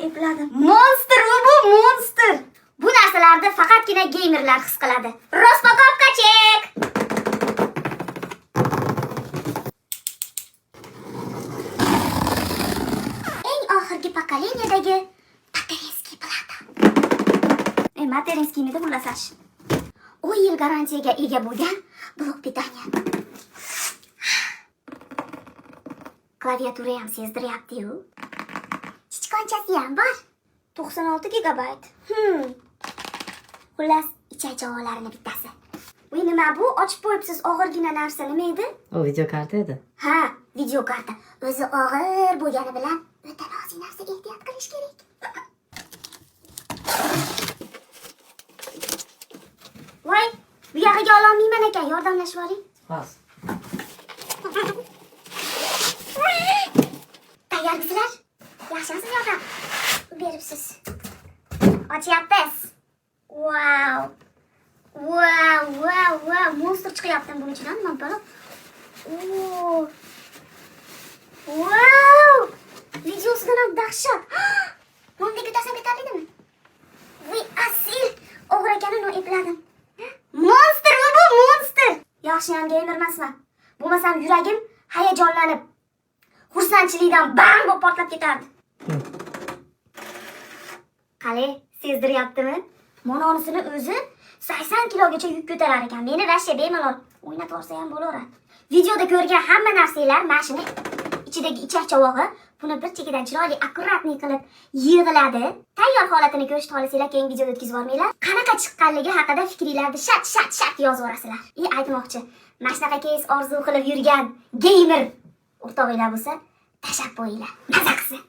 epladim. Monster bu monster. Bu narsalarni faqatgina geymerlar his qiladi. Raspakopka chek. Eng oxirgi pokoleniyadagi Materinskiy plata. Materinskiyni deb ulasash. 10 yil garantiyaga ega bo'lgan blok pitaniya. Klaviatura ham sezdiryapti-yu. Chichqonchasi ham bor. 96 gigabayt. Xullas, ichak-javolarning bittasi. Voy nima bu? Ochib qo'yibsiz, og'irgina narsa nima edi? O video karta edi. Ha, video karta. O'zi og'ir bo'lgani bilan o'ta nozik narsaga ehtiyot qilish kerak. Voy, bu yog'iga ololmayman ekan, yordamlashib oling. Hos. Tayyormisizlar? Yaxshimisiz yordam beribsiz. Ochyapmiz. Wow. Monster chiqyapti buning ichidan, nima bo'lib? Wow. Videosidan ham dahshat. Bunga ko'tarsam yetarlimi? Voy, asil. O'g'ri ekanini epladim. Monster bu monster. Yaxshi ham gamer emasman. Bo'lmasam yuragim hayajonlanib, xursandchilikdan bang bo'lib portlab ketardi. Qale, sezdiryaptimi? Mononisini o'zi 80 kilogacha yuk ko'tarar ekan. Meni Rossiya bemalol o'ynatib olsa ham bo'laveradi. Videoda ko'rgan hamma narsalar mashina ichidagi ichak chavog'i buni bir chekidan chiroyli akkuratni qilib yig'iladi. Tayyor holatini ko'rishni xohlasanglar, keyingi videoda o'tkazib olmanglar. Qanaqa chiqqanligi haqida fikringlarni shat yozib yuborasizlar. Aytmoqchi, mana shunaqa keys orzu qilib yurgan gamer o'rtog'inglar bo'lsa, tashlab qo'yinglar. Maza qilsin.